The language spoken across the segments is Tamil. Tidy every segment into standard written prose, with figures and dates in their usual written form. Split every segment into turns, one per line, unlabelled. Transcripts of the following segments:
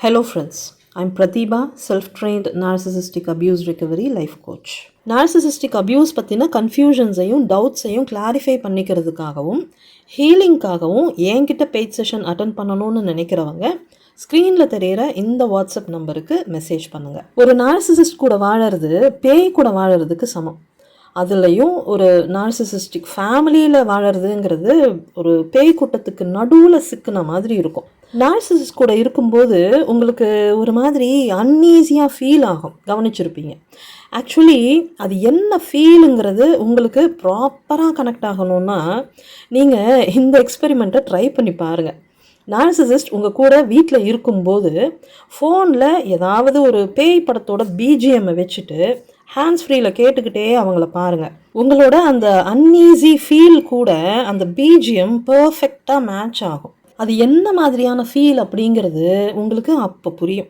Hello friends, I'm Pratibha, self-trained narcissistic abuse recovery life coach. Narcissistic abuse பற்றின கன்ஃபியூஷன்ஸையும் டவுட்ஸையும் கிளாரிஃபை பண்ணிக்கிறதுக்காகவும் ஹீலிங்காகவும் என்கிட்ட பெய்ட் செஷன் அட்டன் பண்ணணும்னு நினைக்கிறவங்க ஸ்க்ரீனில் தெரிகிற இந்த வாட்ஸ்அப் நம்பருக்கு மெசேஜ் பண்ணுங்கள். ஒரு நார்சிசிஸ்ட் கூட வாழறது பேய் கூட வாழறதுக்கு சமம். அதுலேயும் ஒரு நார்சிசிஸ்டிக் ஃபேமிலியில் வாழறதுங்கிறது ஒரு பேய் கூட்டத்துக்கு நடுவில் சிக்கின மாதிரி இருக்கும். நார்சிசிஸ்ட் கூட இருக்கும்போது உங்களுக்கு ஒரு மாதிரி அன்ஈஸியாக ஃபீல் ஆகும், கவனிச்சிருப்பீங்க. ஆக்சுவலி அது என்ன ஃபீலுங்கிறது உங்களுக்கு ப்ராப்பராக கனெக்ட் ஆகணும்னா நீங்கள் இந்த எக்ஸ்பெரிமெண்ட்டை ட்ரை பண்ணி பாருங்கள். நார்சிசிஸ்ட் உங்கள் கூட வீட்டில் இருக்கும்போது ஃபோனில் ஏதாவது ஒரு பேய் படத்தோட பிஜிஎம்மை வச்சுட்டு ஹேண்ட்ஸ் ஃப்ரீயில் கேட்டுக்கிட்டே அவங்கள பாருங்கள். உங்களோட அந்த அன்ஈஸி ஃபீல் கூட அந்த பிஜிஎம் பர்ஃபெக்டாக மேட்ச் ஆகும். அது என்ன மாதிரியான ஃபீல் அப்படிங்கிறது உங்களுக்கு அப்போ புரியும்.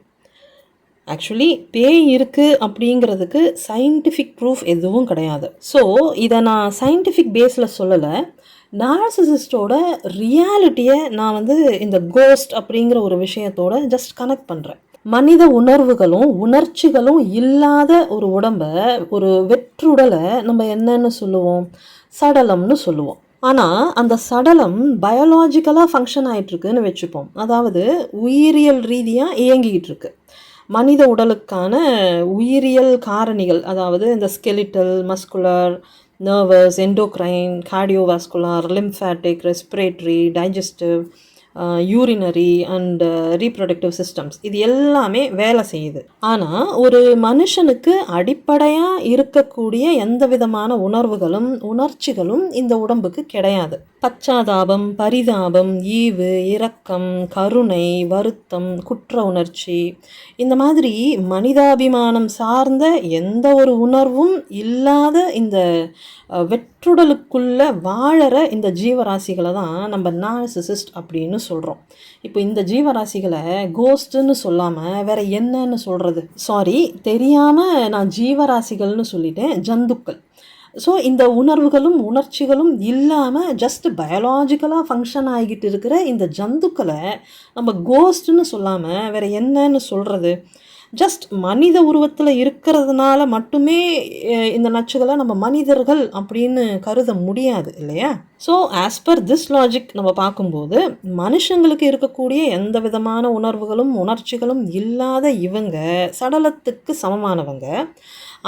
ஆக்சுவலி பேய் இருக்குது அப்படிங்கிறதுக்கு சயின்டிஃபிக் ப்ரூஃப் எதுவும் கிடையாது. ஸோ இதை நான் சயின்டிஃபிக் பேஸில் சொல்லலை. நார்சிசிஸ்டோட ரியாலிட்டியை நான் இந்த கோஸ்ட் அப்படிங்கிற ஒரு விஷயத்தோட ஜஸ்ட் கனெக்ட் பண்ணுறேன். மனித உணர்வுகளும் உணர்ச்சிகளும் இல்லாத ஒரு உடம்பை, ஒரு வெற்றுடலை நம்ம என்னன்னு சொல்லுவோம்? சடலம்னு சொல்லுவோம். ஆனால் அந்த சடலம் பயாலாஜிக்கலாக ஃபங்க்ஷன் ஆகிட்டுருக்குன்னு வச்சுப்போம். அதாவது உயிரியல் ரீதியாக இயங்கிக்கிட்டு இருக்கு. மனித உடலுக்கான உயிரியல் காரணிகள், அதாவது இந்த skeletal, muscular, nervous, endocrine, cardiovascular, lymphatic, respiratory, digestive, urinary and reproductive systems, இது எல்லாமே வேலை செய்யுது. ஆனால் ஒரு மனுஷனுக்கு அடிப்படையாக இருக்கக்கூடிய எந்த விதமான உணர்வுகளும் உணர்ச்சிகளும் இந்த உடம்புக்கு கிடையாது. பச்சாதாபம், பரிதாபம், ஈவு, இரக்கம், கருணை, வருத்தம், குற்ற உணர்ச்சி, இந்த மாதிரி மனிதாபிமானம் சார்ந்த எந்த ஒரு உணர்வும் இல்லாத இந்த வெற்றுடலுக்குள்ள வாழற இந்த ஜீவராசிகளை தான் நம்ம நார்சிசிஸ்ட் அப்படின்னு சொல்கிறோம். இப்போ இந்த ஜீவராசிகளை கோஸ்ட்டுன்னு சொல்லாமல் வேற என்னன்னு சொல்கிறது? சாரி, தெரியாமல் நான் ஜீவராசிகள்னு சொல்லிட்டேன், ஜந்துக்கள். ஸோ இந்த உணர்வுகளும் உணர்ச்சிகளும் இல்லாமல் ஜஸ்ட் பயாலாஜிக்கலாக ஃபங்க்ஷன் ஆகிட்டு இருக்கிற இந்த ஜந்துக்களை நம்ம கோஸ்ட்டுன்னு சொல்லாமல் வேற என்னன்னு சொல்கிறது? ஜஸ்ட் மனித உருவத்தில் இருக்கிறதுனால மட்டுமே இந்த நச்சுகளை நம்ம மனிதர்கள் அப்படின்னு கருத முடியாது இல்லையா? So as per this logic நம்ம பார்க்கும்போது மனுஷங்களுக்கு இருக்கக்கூடிய எந்த விதமான உணர்வுகளும் உணர்ச்சிகளும் இல்லாத இவங்க சடலத்துக்கு சமமானவங்க.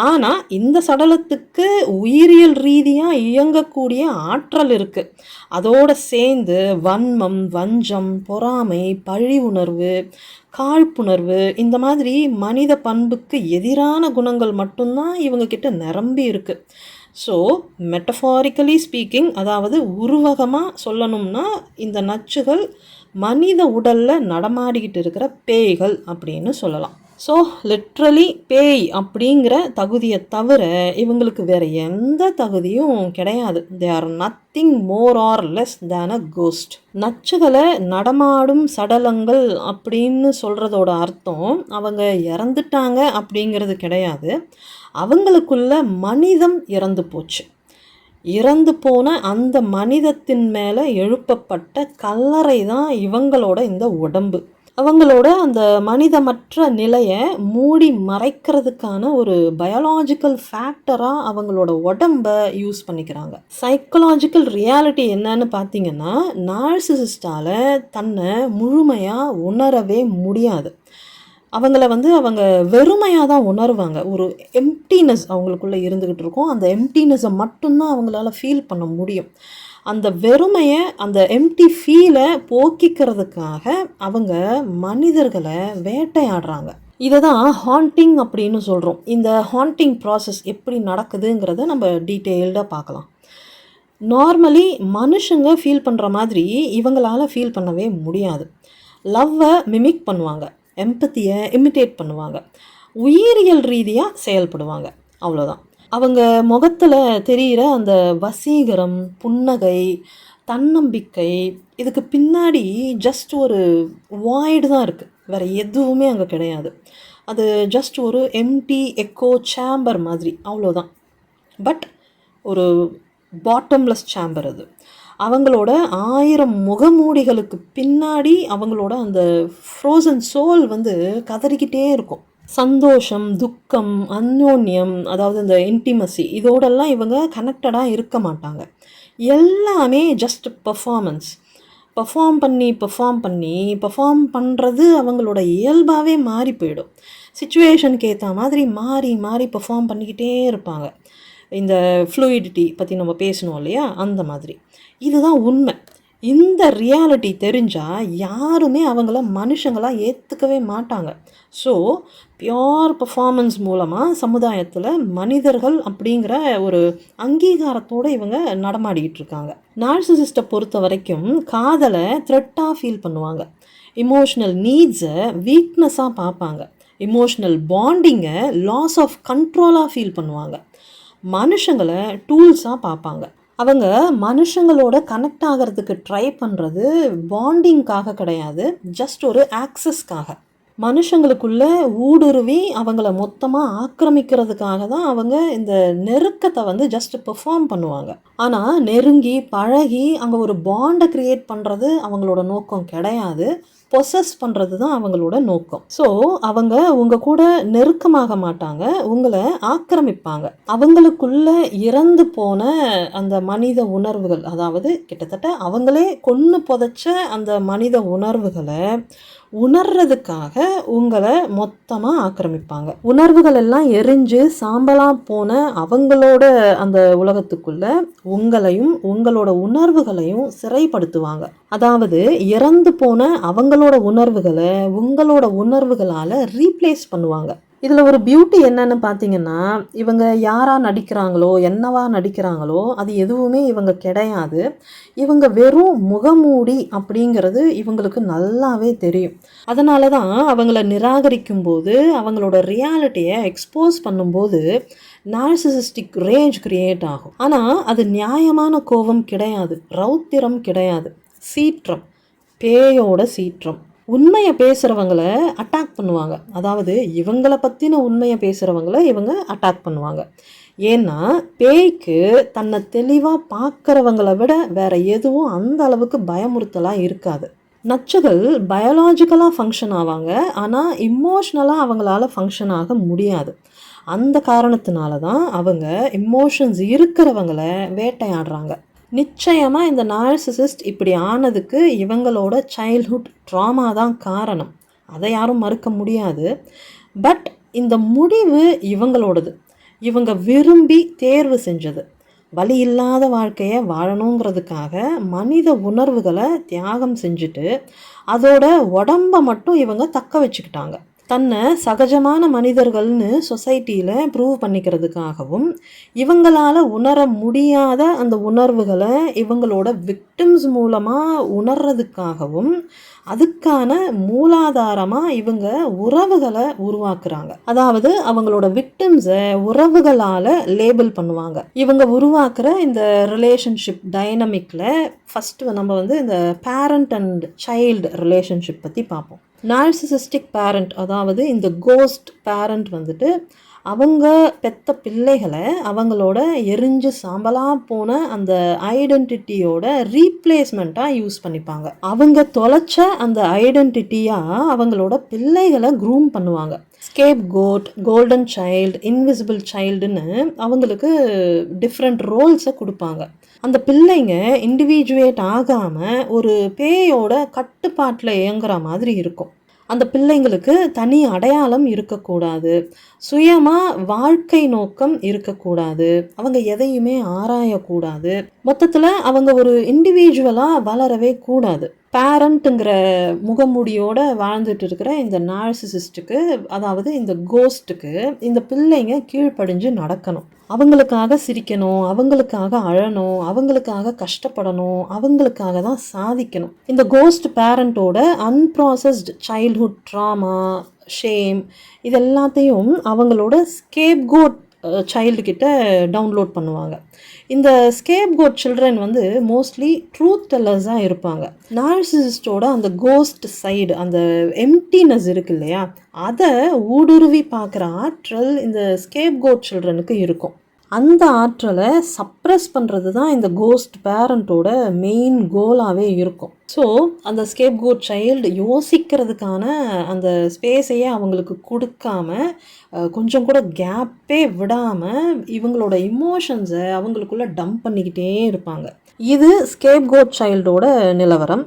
ஆனால் இந்த சடலத்துக்கு உயிரியல் ரீதியாக இயங்கக்கூடிய ஆற்றல் இருக்குது. அதோடு சேர்ந்து வன்மம், வஞ்சம், பொறாமை, பழி உணர்வு, காழ்ப்புணர்வு, இந்த மாதிரி மனித பண்புக்கு எதிரான குணங்கள் மட்டும்தான் இவங்கக்கிட்ட நிரம்பி இருக்குது. ஸோ மெட்டஃபாரிக்கலி ஸ்பீக்கிங், அதாவது உருவகமாக சொல்லணும்னா இந்த நச்சுகள் மனித உடலில் நடமாடிக்கிட்டு இருக்கிற பேய்கள் அப்படின்னு சொல்லலாம். ஸோ லிட்ரலி பேய் அப்படிங்கிற தகுதியை தவிர இவங்களுக்கு வேறு எந்த தகுதியும் கிடையாது. They are nothing more or less than a ghost. நச்சுகளை நடமாடும் சடலங்கள் அப்படின்னு சொல்கிறதோட அர்த்தம் அவங்க இறந்துட்டாங்க அப்படிங்கிறது கிடையாது. அவங்களுக்குள்ள மனிதம் இறந்து போச்சு. இறந்து போன அந்த மனிதத்தின் மேலே எழுப்பப்பட்ட கல்லறை தான் இவங்களோட இந்த உடம்பு. அவங்களோட அந்த மனிதமற்ற நிலையை மூடி மறைக்கிறதுக்கான ஒரு பயாலாஜிக்கல் ஃபேக்டராக அவங்களோட உடம்பை யூஸ் பண்ணிக்கிறாங்க. சைக்கலாஜிக்கல் ரியாலிட்டி என்னன்னு பார்த்தீங்கன்னா, நார்சிசிஸ்டால் தன்னை முழுமையாக உணரவே முடியாது. அவங்கள அவங்க வெறுமையாக தான் உணர்வாங்க. ஒரு எம்ப்டினஸ் அவங்களுக்குள்ளே இருந்துக்கிட்டு இருக்கும். அந்த எம்ப்டினஸை மட்டும்தான் அவங்களால ஃபீல் பண்ண முடியும். அந்த வெறுமையை, அந்த எம்டி ஃபீலை போக்கிக்கிறதுக்காக அவங்க மனிதர்களை வேட்டையாடுறாங்க. இதை தான் ஹாண்டிங் அப்படின்னு சொல்கிறோம். இந்த ஹாண்டிங் ப்ராசஸ் எப்படி நடக்குதுங்கிறத நம்ம டீட்டெயில்டாக பார்க்கலாம். நார்மலி மனுஷங்க ஃபீல் பண்ணுற மாதிரி இவங்களால் ஃபீல் பண்ணவே முடியாது. லவ்வை மிமிக் பண்ணுவாங்க, எம்பத்தியை இமிட்டேட் பண்ணுவாங்க, உயிரியல் ரீதியாக செயல்படுவாங்க, அவ்வளோதான். அவங்க முகத்தில் தெரிகிற அந்த வசீகரம், புன்னகை, தன்னம்பிக்கை, இதுக்கு பின்னாடி ஜஸ்ட் ஒரு வாய்டு தான் இருக்குது, வேறு எதுவுமே அங்கே கிடையாது. அது ஜஸ்ட் ஒரு எம்டி எக்கோ சேம்பர் மாதிரி, அவ்வளோதான். பட் ஒரு பாட்டம்லெஸ் சேம்பர் அது. அவங்களோட 1000 முகமூடிகளுக்கு பின்னாடி அவங்களோட அந்த ஃப்ரோசன் சோல் வந்து கதறிக்கிட்டே இருக்கும். சந்தோஷம், துக்கம், அந்யோன்யம், அதாவது இந்த இன்டிமசி இதோடெல்லாம் இவங்க கனெக்டடாக இருக்க மாட்டாங்க. எல்லாமே ஜஸ்ட் பெர்ஃபார்ம் பெர்ஃபார்ம் பண்ணுறது அவங்களோட இயல்பாகவே மாறி போயிடும். சிச்சுவேஷனுக்கு ஏற்ற மாதிரி மாறி மாறி பெர்ஃபார்ம் பண்ணிக்கிட்டே இருப்பாங்க. இந்த ஃப்ளூயிடிட்டி பற்றி நம்ம பேசணும் இல்லையா, அந்த மாதிரி. இதுதான் உண்மை. இந்த ரியாலிட்டி தெரிஞ்சால் யாருமே அவங்கள மனுஷங்களாக ஏற்றுக்கவே மாட்டாங்க. ஸோ பியோர் பர்ஃபார்மன்ஸ் மூலமாக சமுதாயத்தில் மனிதர்கள் அப்படிங்கிற ஒரு அங்கீகாரத்தோடு இவங்க நடமாடிக்கிட்டு இருக்காங்க. நார்சிசிஸ்ட்டை பொறுத்த வரைக்கும் காதலை த்ரெட்டாக ஃபீல் பண்ணுவாங்க. இமோஷ்னல் நீட்ஸை வீக்னஸாக பார்ப்பாங்க. இமோஷ்னல் பாண்டிங்கை லாஸ் ஆஃப் கண்ட்ரோலாக ஃபீல் பண்ணுவாங்க. மனுஷங்களை டூல்ஸாக பார்ப்பாங்க. அவங்க மனுஷங்களோட கனெக்ட் ஆகிறதுக்கு ட்ரை பண்ணுறது பாண்டிங்காக கிடையாது, ஜஸ்ட் ஒரு ஆக்சஸ்க்காக. மனுஷங்களுக்குள்ளே ஊடுருவி அவங்கள மொத்தமாக ஆக்கிரமிக்கிறதுக்காக தான் அவங்க இந்த நெருக்கத்தை வந்து ஜஸ்ட் பெர்ஃபார்ம் பண்ணுவாங்க. ஆனால் நெருங்கி பழகி அங்கே ஒரு பாண்டை க்ரியேட் பண்ணுறது அவங்களோட நோக்கம் கிடையாது, பொசஸ் பண்ணுறது தான் அவங்களோட நோக்கம். ஸோ அவங்க உங்கள் கூட நெருக்கமாக மாட்டாங்க, உங்களை ஆக்கிரமிப்பாங்க. அவங்களுக்குள்ள இறந்து போன அந்த மனித உணர்வுகள், அதாவது கிட்டத்தட்ட அவங்களே கொன்று புதைச்ச அந்த மனித உணர்வுகளை உணர்றதுக்காக உங்களை மொத்தமாக ஆக்கிரமிப்பாங்க. உணர்வுகள் எல்லாம் எரிஞ்சு சாம்பலாக போன அவங்களோட அந்த உலகத்துக்குள்ள உங்களையும் உங்களோட உணர்வுகளையும் சிறைப்படுத்துவாங்க. அதாவது இறந்து போன அவங்களோட உணர்வுகளை உங்களோட உணர்வுகளால் ரீப்ளேஸ் பண்ணுவாங்க. இதில் ஒரு பியூட்டி என்னன்னு பார்த்தீங்கன்னா, இவங்க யாராக நடிக்கிறாங்களோ என்னவா நடிக்கிறாங்களோ அது எதுவுமே இவங்க கிடையாது. இவங்க வெறும் முகமூடி அப்படிங்கிறது இவங்களுக்கு நல்லாவே தெரியும். அதனால தான் அவங்கள நிராகரிக்கும் போது அவங்களோட ரியாலிட்டியை எக்ஸ்போஸ் பண்ணும்போது நார்சிசிஸ்டிக் ரேஜ் கிரியேட் ஆகும். ஆனால் அது நியாயமான கோபம் கிடையாது, ரௌத்திரம் கிடையாது, சீற்றம், பேயோட சீற்றம். உண்மையை பேசுகிறவங்களை அட்டாக் பண்ணுவாங்க. அதாவது இவங்களை பற்றின உண்மையை பேசுகிறவங்கள இவங்க அட்டாக் பண்ணுவாங்க. ஏன்னா பேய்க்கு தன்னை தெளிவாக பார்க்குறவங்கள விட வேறு எதுவும் அந்த அளவுக்கு பயமுறுத்தலாக இருக்காது. நச்சுகள் பயாலாஜிக்கலாக ஃபங்க்ஷன் ஆவாங்க, ஆனால் இமோஷ்னலாக அவங்களால ஃபங்க்ஷன் ஆக முடியாது. அந்த காரணத்தினால தான் அவங்க இமோஷன்ஸ் இருக்கிறவங்களை வேட்டையாடுறாங்க. நிச்சயமாக இந்த நார்சிசிஸ்ட் இப்படி ஆனதுக்கு இவங்களோட சைல்ட்ஹுட் ட்ராமா தான் காரணம், அதை யாரும் மறுக்க முடியாது. பட் இந்த முடிவு இவங்களோடது, இவங்க விரும்பி தேர்வு செஞ்சது. வலி இல்லாத வாழ்க்கையை வாழணுங்கிறதுக்காக மனித உணர்வுகளை தியாகம் செஞ்சுட்டு அதோட உடம்பை மட்டும் இவங்க தக்க வச்சுக்கிட்டாங்க. தன்னை சகஜமான மனிதர்கள்னு சொசைட்டியில் ப்ரூவ் பண்ணிக்கிறதுக்காகவும் இவங்களால் உணர முடியாத அந்த உணர்வுகளை இவங்களோட விக்டிம்ஸ் மூலமாக உணர்றதுக்காகவும் அதுக்கான மூலாதாரமாக இவங்க உறவுகளை உருவாக்குறாங்க. அதாவது அவங்களோட விக்டிம்ஸை உறவுகளால் லேபிள் பண்ணுவாங்க. இவங்க உருவாக்குற இந்த ரிலேஷன்ஷிப் டைனமிக்கில் ஃபஸ்ட்டு நம்ம வந்து இந்த பேரண்ட் அண்ட் சைல்டு ரிலேஷன்ஷிப் பற்றி பார்ப்போம். நார்சிசிஸ்டிக் பேரண்ட், அதாவது இந்த கோஸ்ட் பேரண்ட் வந்துட்டு அவங்க பெத்த பிள்ளைகளை அவங்களோட எரிஞ்சு சாம்பலாக போன அந்த ஐடென்டிட்டியோட ரீப்ளேஸ்மெண்ட்டாக யூஸ் பண்ணிப்பாங்க. அவங்க தொலைச்ச அந்த ஐடென்டிட்டியாக அவங்களோட பிள்ளைகளை க்ரூம் பண்ணுவாங்க. Scapegoat, golden child, invisible சைல்டுன்னு அவங்களுக்கு டிஃப்ரெண்ட் ரோல்ஸை கொடுப்பாங்க. அந்த பிள்ளைங்க இண்டிவிஜுவேட் ஆகாமல் ஒரு பேயோட கட்டுப்பாட்டில் இயங்குற மாதிரி இருக்கும். அந்த பிள்ளைங்களுக்கு தனி அடையாளம் இருக்கக்கூடாது, சுயமாக வாழ்க்கை நோக்கம் இருக்கக்கூடாது, அவங்க எதையுமே ஆராயக்கூடாது. மொத்தத்தில் அவங்க ஒரு இண்டிவிஜுவலாக வளரவே கூடாது. பேரண்ட்டுங்கிற முகமூடியோடு வாழ்ந்துட்டு இருக்கிற இந்த நார்சிசிஸ்ட்டுக்கு, அதாவது இந்த கோஸ்ட்டுக்கு, இந்த பிள்ளைங்க கீழ்ப்படிஞ்சு நடக்கணும். அவங்களுக்காக சிரிக்கணும், அவங்களுக்காக அழணும், அவங்களுக்காக கஷ்டப்படணும், அவங்களுக்காக தான் சாதிக்கணும். இந்த cost பேரண்ட்டோட unprocessed childhood drama, shame, இது எல்லாத்தையும் அவங்களோட ஸ்கேப் கோட் சைல்டுக்கிட்ட டவுன்லோட் பண்ணுவாங்க. இந்த ஸ்கேப் கோட் சில்ட்ரன் வந்து மோஸ்ட்லி ட்ரூத் டெல்லர்ஸாக இருப்பாங்க. நார்சிசிஸ்டோட அந்த கோஸ்ட் சைடு, அந்த எம்டினஸ் இருக்கு இல்லையா, அதை ஊடுருவி பார்க்குற ஆற்றல் இந்த ஸ்கேப் கோட் சில்ட்ரனுக்கு இருக்கும். அந்த ஆற்றலை சப்ரஸ் பண்ணுறது தான் இந்த கோஸ்ட் பேரண்ட்டோட மெயின் கோலாகவே இருக்கும். ஸோ அந்த ஸ்கேப் கோட் சைல்டு யோசிக்கிறதுக்கான அந்த ஸ்பேஸையே அவங்களுக்கு கொடுக்காம, கொஞ்சம் கூட கேப்பே விடாமல் இவங்களோட இமோஷன்ஸை அவங்களுக்குள்ளே டம்ப் பண்ணிக்கிட்டே இருப்பாங்க. இது ஸ்கேப் கோட் சைல்டோட நிலவரம்.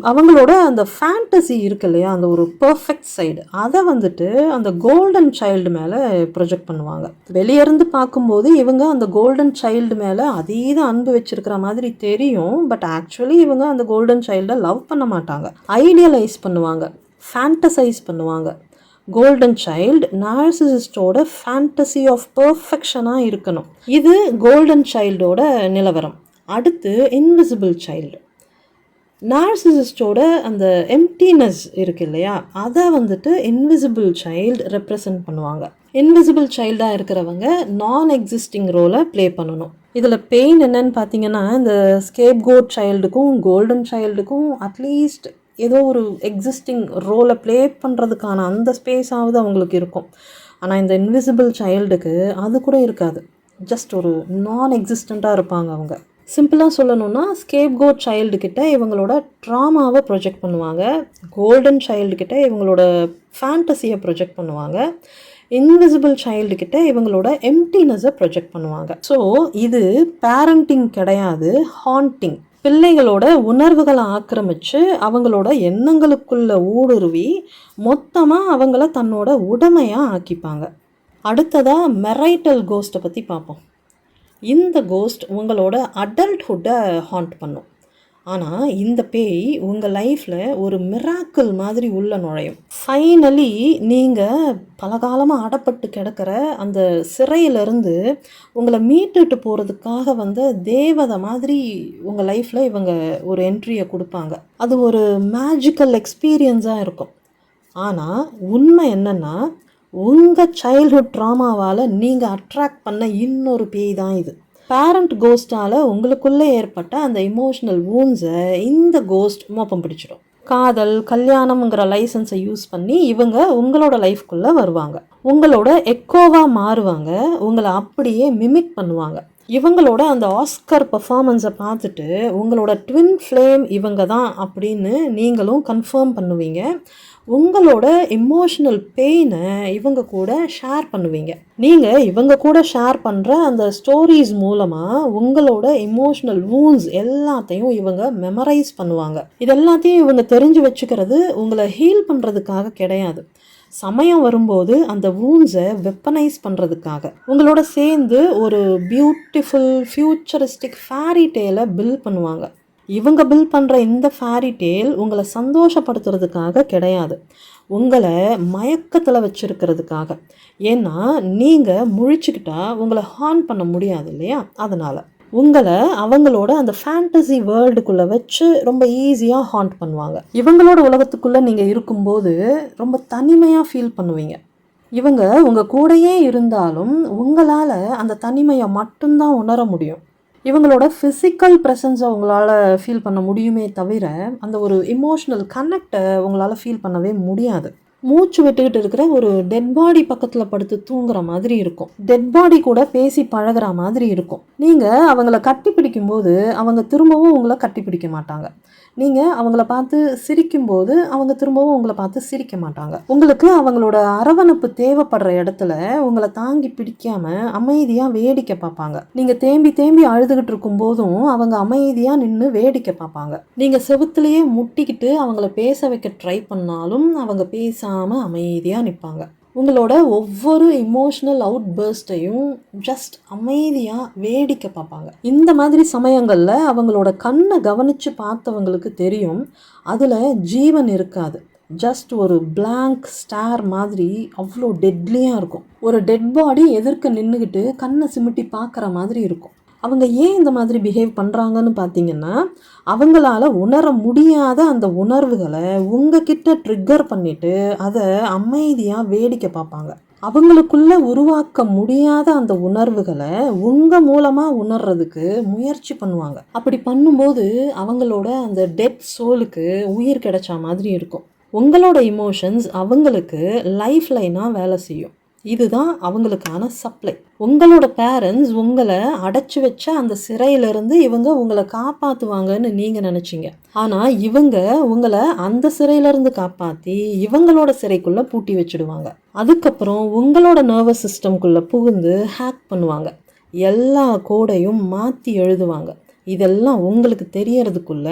அவங்களோட அந்த ஃபேண்டசி இருக்கு இல்லையா, அந்த ஒரு பர்ஃபெக்ட் சைடு, அதை வந்துட்டு அந்த கோல்டன் சைல்டு மேலே ப்ரொஜெக்ட் பண்ணுவாங்க. வெளியேருந்து பார்க்கும்போது இவங்க அந்த கோல்டன் சைல்டு மேலே அதீத அன்பு வச்சிருக்கிற மாதிரி தெரியும். பட் ஆக்சுவலி இவங்க அந்த கோல்டன் சைல்டை லவ் பண்ண மாட்டாங்க, ஐடியலைஸ் பண்ணுவாங்க, ஃபேண்டசைஸ் பண்ணுவாங்க. கோல்டன் சைல்டு நார்சிசிஸ்டோட ஃபேண்டசி ஆஃப் பர்ஃபெக்ஷனாக இருக்கணும். இது கோல்டன் சைல்டோட நிலவரம். அடுத்து இன்விசிபிள் சைல்டு. நார்சிசிஸ்டோட அந்த எம்டினஸ் இருக்கு இல்லையா, அதை வந்துட்டு இன்விசிபிள் சைல்டு ரெப்ரசன்ட் பண்ணுவாங்க. இன்விசிபிள் சைல்டாக இருக்கிறவங்க நான் எக்ஸிஸ்டிங் ரோலை ப்ளே பண்ணணும். இதில் பெயின் என்னன்னு பார்த்தீங்கன்னா, இந்த ஸ்கேப் கோட் சைல்டுக்கும் கோல்டன் சைல்டுக்கும் அட்லீஸ்ட் ஏதோ ஒரு எக்ஸிஸ்டிங் ரோலை ப்ளே பண்ணுறதுக்கான அந்த ஸ்பேஸாவது அவங்களுக்கு இருக்கும். ஆனால் இந்த இன்விசிபிள் சைல்டுக்கு அது கூட இருக்காது. ஜஸ்ட் ஒரு நான் எக்ஸிஸ்டண்ட்டாக இருப்பாங்க அவங்க. சிம்பிளாக சொல்லணும்னா, ஸ்கேப் கோட் சைல்டுக்கிட்ட இவங்களோட ட்ராமாவை ப்ரொஜெக்ட் பண்ணுவாங்க, கோல்டன் சைல்டுக்கிட்ட இவங்களோட ஃபேண்டசியை ப்ரொஜெக்ட் பண்ணுவாங்க, இன்விசிபிள் சைல்டுக்கிட்ட இவங்களோட எம்டினஸை ப்ரொஜெக்ட் பண்ணுவாங்க. ஸோ இது பேரண்டிங் கிடையாது, ஹாண்டிங். பிள்ளைகளோட உணர்வுகளை ஆக்கிரமித்து அவங்களோட எண்ணங்களுக்குள்ள ஊடுருவி மொத்தமாக அவங்கள தன்னோட உடைமையாக ஆக்கிப்பாங்க. அடுத்ததாக மெரைட்டல் கோஸ்ட்டை பற்றி பார்ப்போம். இந்த கோஸ்ட் உங்களோட அடல்ட்ஹுட்டை ஹாண்ட் பண்ணும். ஆனால் இந்த பேய் உங்கள் லைஃப்பில் ஒரு மிராக்கிள் மாதிரி உள்ள நுழையும். ஃபைனலி நீங்கள் பல காலமாக அடப்பட்டு கிடக்கிற அந்த சிறையிலேருந்து உங்களை மீட்டுட்டு போகிறதுக்காக வந்த தேவதை மாதிரி உங்கள் லைஃப்பில் இவங்க ஒரு என்ட்ரியை கொடுப்பாங்க. அது ஒரு மேஜிக்கல் எக்ஸ்பீரியன்ஸாக இருக்கும். ஆனால் உண்மை என்னென்னா, உங்கள் சைல்ட்ஹுட் ட்ராமாவால் நீங்கள் அட்ராக்ட் பண்ண இன்னொரு பேய் தான் இது. பேரண்ட் கோஸ்டால் உங்களுக்குள்ளே ஏற்பட்ட அந்த இமோஷனல் வூன்ஸை இந்த கோஸ்ட் மோப்பம் பிடிச்சிடும். காதல், கல்யாணம்ங்கிற லைசன்ஸை யூஸ் பண்ணி இவங்க உங்களோட லைஃப்குள்ளே வருவாங்க, உங்களோட எக்கோவாக மாறுவாங்க, உங்களை அப்படியே மிமிக் பண்ணுவாங்க. இவங்களோட அந்த ஆஸ்கர் பர்ஃபார்மன்ஸை பார்த்துட்டு உங்களோட ட்வின் ஃப்ளேம் இவங்க தான் அப்படின்னு நீங்களும் கன்ஃபார்ம் பண்ணுவீங்க. உங்களோட எமோஷ்னல் பெயினை இவங்க கூட ஷேர் பண்ணுவீங்க. நீங்கள் இவங்க கூட ஷேர் பண்ணுற அந்த ஸ்டோரிஸ் மூலமாக உங்களோட எமோஷ்னல் வூன்ஸ் எல்லாத்தையும் இவங்க மெமரைஸ் பண்ணுவாங்க. இது எல்லாத்தையும் இவங்க தெரிஞ்சு வச்சுக்கிறது உங்களை ஹீல் பண்ணுறதுக்காக கிடையாது, சமயம் வரும்போது அந்த வூன்ஸை வெப்பனைஸ் பண்ணுறதுக்காக. உங்களோட சேர்ந்து ஒரு பியூட்டிஃபுல் ஃபியூச்சரிஸ்டிக் ஃபேரி டேலை பில்ட் பண்ணுவாங்க. இவங்க பில்ட் பண்ணுற இந்த ஃபேரி டேல் உங்களை சந்தோஷப்படுத்துறதுக்காக கிடையாது, உங்களை மயக்கத்தில் வச்சுருக்கிறதுக்காக. ஏன்னா நீங்கள் முழிச்சுக்கிட்டா உங்களை ஹார்ன் பண்ண முடியாது இல்லையா, அதனால் உங்களை அவங்களோட அந்த ஃபேண்டசி வேர்ல்டுக்குள்ளே வச்சு ரொம்ப ஈஸியாக ஹாண்ட் பண்ணுவாங்க. இவங்களோட உலகத்துக்குள்ளே நீங்கள் இருக்கும்போது ரொம்ப தனிமையாக ஃபீல் பண்ணுவீங்க. இவங்க உங்கள் கூடயே இருந்தாலும் உங்களால் அந்த தனிமையை மட்டும்தான் உணர முடியும். இவங்களோட ஃபிசிக்கல் ப்ரெசன்ஸை உங்களால் ஃபீல் பண்ண முடியுமே தவிர அந்த ஒரு இமோஷ்னல் கனெக்டை உங்களால் ஃபீல் பண்ணவே முடியாது. மூச்சு விட்டுக்கிட்டு இருக்கிற ஒரு டெட் பாடி பக்கத்தில் படுத்து தூங்குற மாதிரி இருக்கும், டெட் பாடி கூட பேசி பழகிற மாதிரி இருக்கும். நீங்கள் அவங்கள கட்டி பிடிக்கும்போது அவங்க திரும்பவும் உங்களை கட்டி பிடிக்க மாட்டாங்க. நீங்கள் அவங்கள பார்த்து சிரிக்கும்போது அவங்க திரும்பவும் உங்களை பார்த்து சிரிக்க மாட்டாங்க. உங்களுக்கு அவங்களோட அரவணைப்பு தேவைப்படுற இடத்துல உங்களை தாங்கி பிடிக்காமல் அமைதியாக வேடிக்கை பார்ப்பாங்க. நீங்கள் தேம்பி தேம்பி அழுதுகிட்டு இருக்கும் போதும் அவங்க அமைதியாக நின்று வேடிக்கை பார்ப்பாங்க. நீங்கள் செவுத்துலேயே முட்டிக்கிட்டு அவங்கள பேச வைக்க ட்ரை பண்ணாலும் அவங்க பேசாமல் அமைதியாக நிற்பாங்க. உங்களோட ஒவ்வொரு இமோஷ்னல் அவுட் பர்ஸ்டையும் ஜஸ்ட் அமைதியாக வேடிக்கை பார்ப்பாங்க. இந்த மாதிரி சமயங்களில் அவங்களோட கண்ணை கவனித்து பார்த்தவங்களுக்கு தெரியும் அதில் ஜீவன் இருக்காது, ஜஸ்ட் ஒரு பிளாங்க் ஸ்டார் மாதிரி அவ்வளோ டெட்லியாக இருக்கும். ஒரு டெட் பாடி எதிர்க்க நின்றுக்கிட்டு கண்ணை சிமிட்டி பார்க்குற மாதிரி இருக்கும். அவங்க ஏன் இந்த மாதிரி பிஹேவ் பண்ணுறாங்கன்னு பார்த்தீங்கன்னா, அவங்களால உணர முடியாத அந்த உணர்வுகளை உங்ககிட்ட ட்ரிக்கர் பண்ணிவிட்டு அதை அமைதியாக வேடிக்கை பார்ப்பாங்க. அவங்களுக்குள்ள உருவாக்க முடியாத அந்த உணர்வுகளை உங்கள் மூலமாக உணர்றதுக்கு முயற்சி பண்ணுவாங்க. அப்படி பண்ணும்போது அவங்களோட அந்த டெட் சோலுக்கு உயிர் கிடைச்ச மாதிரி இருக்கும். உங்களோட இமோஷன்ஸ் அவங்களுக்கு லைஃப் லைனாக வேலை செய்யும். இதுதான் அவங்களுக்கான சப்ளை. உங்களோட பேரண்ட்ஸ் உங்களை அடைச்சி வச்ச அந்த சிறையிலிருந்து இவங்க உங்களை காப்பாற்றுவாங்கன்னு நீங்கள் நினச்சிங்க. ஆனால் இவங்க உங்களை அந்த சிறையிலேருந்து காப்பாற்றி இவங்களோட சிறைக்குள்ளே பூட்டி வச்சுடுவாங்க. அதுக்கப்புறம் உங்களோட நர்வஸ் சிஸ்டம்குள்ளே புகுந்து ஹேக் பண்ணுவாங்க. எல்லா கோடையும் மாற்றி எழுதுவாங்க. இதெல்லாம் உங்களுக்கு தெரியறதுக்குள்ள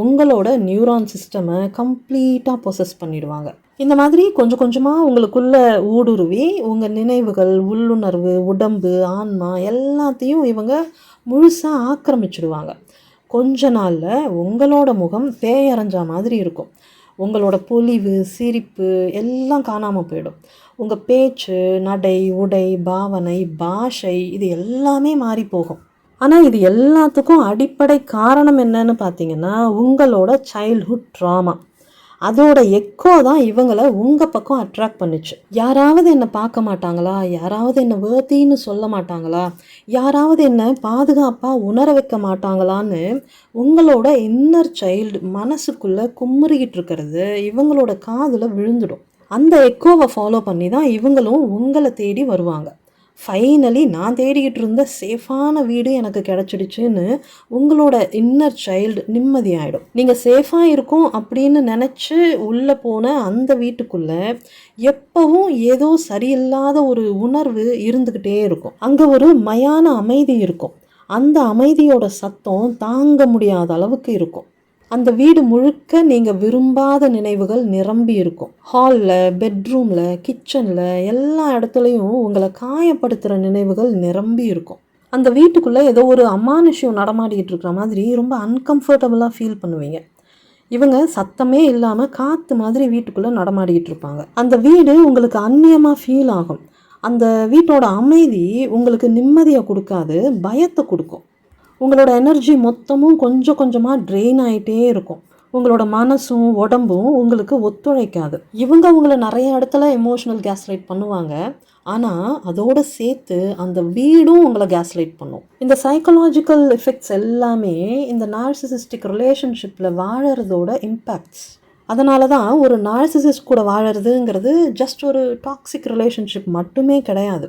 உங்களோட நியூரான் சிஸ்டமை கம்ப்ளீட்டாக ப்ரொசஸ் பண்ணிடுவாங்க. இந்த மாதிரி கொஞ்சம் கொஞ்சமாக உங்களுக்குள்ள ஊடுருவி உங்கள் நினைவுகள், உள்ளுணர்வு, உடம்பு, ஆன்மா எல்லாத்தையும் இவங்க முழுசாக ஆக்கிரமிச்சிடுவாங்க. கொஞ்ச நாளில் உங்களோட முகம் பேயரைஞ்ச மாதிரி இருக்கும். உங்களோட பொலிவு, சிரிப்பு எல்லாம் காணாமல் போயிடும். உங்கள் பேச்சு, நடை, உடை, பாவனை, பாஷை இது எல்லாமே மாறி போகும். ஆனால் இது எல்லாத்துக்கும் அடிப்படை காரணம் என்னன்னு பார்த்தீங்கன்னா உங்களோட சைல்ட்ஹுட் ட்ராமா. அதோட எக்கோ தான் இவங்களை உங்கள் பக்கம் அட்ராக்ட் பண்ணிச்சு. யாராவது என்னை பார்க்க மாட்டாங்களா, யாராவது என்னை வேர்த்தின்னு சொல்ல மாட்டாங்களா, யாராவது என்னை பாதுகாப்பாக உணர வைக்க மாட்டாங்களான்னு உங்களோட இன்னர் சைல்டு மனசுக்குள்ளே குமுறிக்கிட்டு இருக்கிறது இவங்களோட காதில் விழுந்துடும். அந்த எக்கோவை ஃபாலோ பண்ணி தான் இவங்களும் உங்களை தேடி வருவாங்க. ஃபைனலி நான் தேடிக்கிட்டு இருந்த சேஃபான வீடு எனக்கு கிடச்சிடுச்சுன்னு உங்களோட இன்னர் சைல்டு நிம்மதியாயிடும். நீங்கள் சேஃபாக இருக்கும் அப்படின்னு நினச்சி உள்ளே போன அந்த வீட்டுக்குள்ளே எப்பவும் ஏதோ சரியில்லாத ஒரு உணர்வு இருந்துக்கிட்டே இருக்கும். அங்கே ஒரு மயான அமைதி இருக்கும். அந்த அமைதியோட சத்தம் தாங்க முடியாத அளவுக்கு இருக்கும். அந்த வீடு முழுக்க நீங்கள் விரும்பாத நினைவுகள் நிரம்பி இருக்கும். ஹாலில், பெட்ரூமில், கிச்சனில் எல்லா இடத்துலையும் உங்களை காயப்படுத்துகிற நினைவுகள் நிரம்பி இருக்கும். அந்த வீட்டுக்குள்ளே ஏதோ ஒரு அமானுஷ்யம் நடமாடிக்கிட்டு இருக்கிற மாதிரி ரொம்ப அன்கம்ஃபர்டபுளாக ஃபீல் பண்ணுவீங்க. இவங்க சத்தமே இல்லாமல் காற்று மாதிரி வீட்டுக்குள்ளே நடமாடிக்கிட்டு இருப்பாங்க. அந்த வீடு உங்களுக்கு அந்நியமாக ஃபீல் ஆகும். அந்த வீட்டோட அமைதி உங்களுக்கு நிம்மதியை கொடுக்காது, பயத்தை கொடுக்கும். உங்களோட எனர்ஜி மொத்தமும் கொஞ்சம் கொஞ்சமாக ட்ரெயின் ஆகிட்டே இருக்கும். உங்களோட மனசும் உடம்பும் உங்களுக்கு ஒத்துழைக்காது. இவங்க உங்களை நிறைய இடத்துல எமோஷ்னல் கேஸ்லைட் பண்ணுவாங்க. ஆனால் அதோடு சேர்த்து அந்த வீடும் உங்களை கேஸ்லைட் பண்ணும். இந்த சைக்கலாஜிக்கல் எஃபெக்ட்ஸ் எல்லாமே இந்த நார்சிசிஸ்டிக் ரிலேஷன்ஷிப்பில் வாழறதோட இம்பேக்ட்ஸ். அதனால தான் ஒரு நார்சிசிஸ்ட் கூட வாழறதுங்கிறது ஜஸ்ட் ஒரு டாக்ஸிக் ரிலேஷன்ஷிப் மட்டுமே கிடையாது.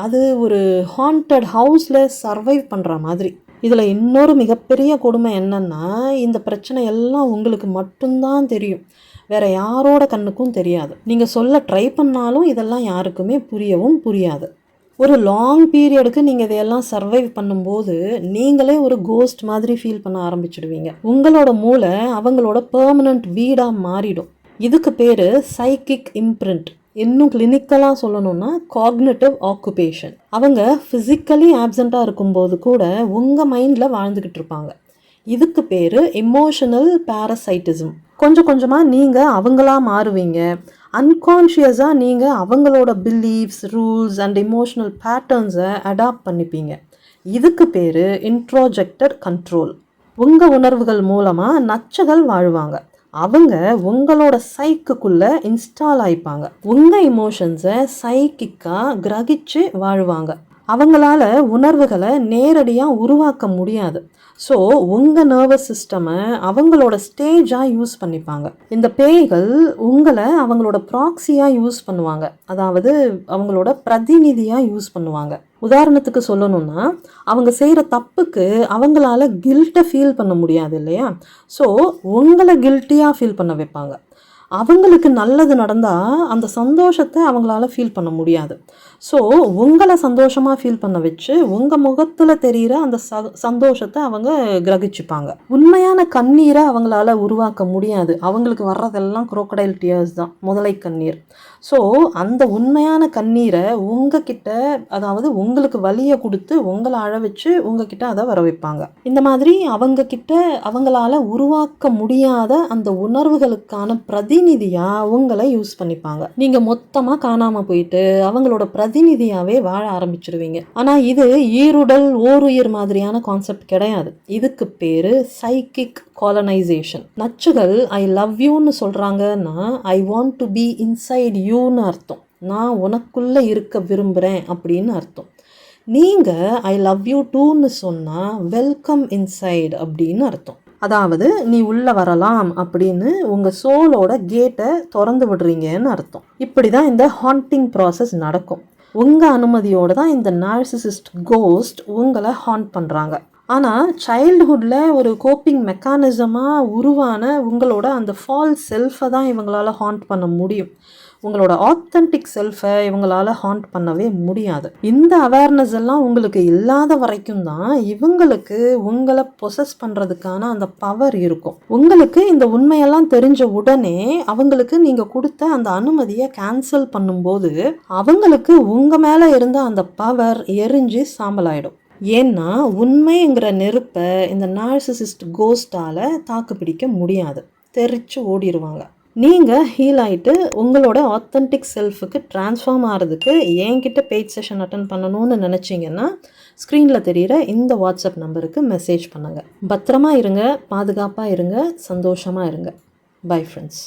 அது ஒரு ஹாண்டட் ஹவுஸில் சர்வைவ் பண்ணுற மாதிரி. இதில் இன்னொரு மிகப்பெரிய கொடுமை என்னென்னா இந்த பிரச்சனை எல்லாம் உங்களுக்கு மட்டும்தான் தெரியும், வேறு யாரோட கண்ணுக்கும் தெரியாது. நீங்கள் சொல்ல ட்ரை பண்ணாலும் இதெல்லாம் யாருக்குமே புரியவும் புரியாது. ஒரு லாங் பீரியடுக்கு நீங்கள் இதையெல்லாம் சர்வைவ் பண்ணும்போது நீங்களே ஒரு கோஸ்ட் மாதிரி ஃபீல் பண்ண ஆரம்பிச்சிடுவீங்க. உங்களோட மூளை அவங்களோட பெர்மனண்ட் வீடாக மாறிடும். இதுக்கு பேர் சைக்கிக் இம்ப்ரிண்ட். இன்னும் கிளினிக்கலாக சொல்லணும்னா காக்னிட்டிவ் ஆக்குபேஷன். அவங்க ஃபிசிக்கலி ஆப்சண்ட்டாக இருக்கும்போது கூட உங்கள் மைண்டில் வாழ்ந்துக்கிட்டு இருப்பாங்க. இதுக்கு பேர் எமோஷனல் பேரசைட்டிசம். கொஞ்சம் கொஞ்சமாக நீங்கள் அவங்களா மாறுவீங்க. அன்கான்ஷியஸாக நீங்கள் அவங்களோட பிலீஃப்ஸ், ரூல்ஸ் அண்ட் எமோஷனல் பேட்டர்ன்ஸை அடாப்ட் பண்ணிப்பீங்க. இதுக்கு பேர் இன்ட்ரோஜெக்டட் கண்ட்ரோல். உங்கள் உணர்வுகள் மூலமாக நச்சுகள் வாழ்வாங்க. அவங்க உங்களோட சைக்குக்குள்ளே இன்ஸ்டால் ஆகிப்பாங்க. உங்கள் இமோஷன்ஸை சைக்கிக்காக கிரகிச்சு வாழ்வாங்க. அவங்களால உணர்வுகளை நேரடியாக உருவாக்க முடியாது. ஸோ உங்கள் நர்வஸ் சிஸ்டமை அவங்களோட ஸ்டேஜாக யூஸ் பண்ணிப்பாங்க. இந்த பேய்கள் உங்களை அவங்களோட ப்ராக்சியாக யூஸ் பண்ணுவாங்க, அதாவது அவங்களோட பிரதிநிதியாக யூஸ் பண்ணுவாங்க. உதாரணத்துக்கு சொல்லணும்னா அவங்க செய்கிற தப்புக்கு அவங்களால கில்ட்டை ஃபீல் பண்ண முடியாது இல்லையா? ஸோ உங்களை கில்ட்டியாக ஃபீல் பண்ண வைப்பாங்க. அவங்களுக்கு நல்லது நடந்தால் அந்த சந்தோஷத்தை அவங்களால ஃபீல் பண்ண முடியாது. ஸோ உங்களை சந்தோஷமாக ஃபீல் பண்ண வச்சு உங்கள் முகத்தில் தெரிகிற அந்த சந்தோஷத்தை அவங்க கிரகிச்சுப்பாங்க. உண்மையான கண்ணீரை அவங்களால உருவாக்க முடியாது. அவங்களுக்கு வர்றதெல்லாம் குரோக்கடைல் டியர்ஸ் தான், முதலை கண்ணீர். ஸோ அந்த உண்மையான கண்ணீரை உங்ககிட்ட, அதாவது உங்களுக்கு வலியை கொடுத்து உங்களை அழ வச்சு உங்ககிட்ட அதை வர வைப்பாங்க. இந்த மாதிரி அவங்கக்கிட்ட அவங்களால உருவாக்க முடியாத அந்த உணர்வுகளுக்கான பிரதிநிதியாக உங்களை யூஸ் பண்ணிப்பாங்க. நீங்கள் மொத்தமாக காணாமல் போயிட்டு அவங்களோட பிரதிநிதியாகவே வாழ ஆரம்பிச்சிடுவீங்க. ஆனால் இது ஈருடல் ஓருயிர் மாதிரியான கான்செப்ட் கிடையாது. இதுக்கு பேர் சைக்கிக் காலனைசேஷன். நச்சுகள் ஐ லவ் யூன்னு சொல்கிறாங்கன்னா I want to be inside யூன்னு அர்த்தம். நான் உனக்குள்ளே இருக்க விரும்புகிறேன் அப்படின்னு அர்த்தம். நீங்கள் ஐ லவ் யூ டூன்னு சொன்னால் வெல்கம் இன்சைட் அப்படின்னு அர்த்தம். அதாவது நீ உள்ளே வரலாம் அப்படின்னு உங்கள் சோலோட கேட்டை திறந்து விடுறீங்கன்னு அர்த்தம். இப்படி தான் இந்த ஹாண்டிங் ப்ராசஸ் நடக்கும். உங்கள் அனுமதியோடு தான் இந்த நார்சிசிஸ்ட் கோஸ்ட் உங்களை ஹாண்ட் பண்ணுறாங்க. ஆனால் சைல்டுஹுட்டில் ஒரு கோப்பிங் மெக்கானிசமாக உருவான உங்களோட அந்த ஃபால்ஸ் செல்ஃபை தான் இவங்களால் ஹாண்ட் பண்ண முடியும். உங்களோட ஆத்தென்டிக் செல்ஃபை இவங்களால் ஹாண்ட் பண்ணவே முடியாது. இந்த அவேர்னஸ் எல்லாம் உங்களுக்கு இல்லாத வரைக்கும் தான் இவங்களுக்கு உங்களை பொசஸ் பண்ணுறதுக்கான அந்த பவர் இருக்கும். உங்களுக்கு இந்த உண்மையெல்லாம் தெரிஞ்ச உடனே அவங்களுக்கு நீங்கள் கொடுத்த அந்த அனுமதியை கேன்சல் பண்ணும்போது அவங்களுக்கு உங்கள் மேலே இருந்த அந்த பவர் எரிஞ்சு சாம்பலாயிடும். ஏன்னா உண்மைங்கிற நெருப்பை இந்த நார்சிசிஸ்ட் கோஸ்டால் தாக்கு பிடிக்க முடியாது, தெரிச்சு ஓடிடுவாங்க. நீங்கள் ஹீல் ஆகிட்டு உங்களோட ஆத்தென்டிக் செல்ஃபுக்கு ட்ரான்ஸ்ஃபார்ம் ஆகிறதுக்கு என்கிட்ட பெய்ட் செஷன் அட்டன் பண்ணணும்னு நினச்சிங்கன்னா ஸ்க்ரீனில் தெரிகிற இந்த வாட்ஸ்அப் நம்பருக்கு மெசேஜ் பண்ணுங்கள். பத்திரமா இருங்க, பாதுகாப்பாக இருங்க, சந்தோஷமாக இருங்க. Bye friends.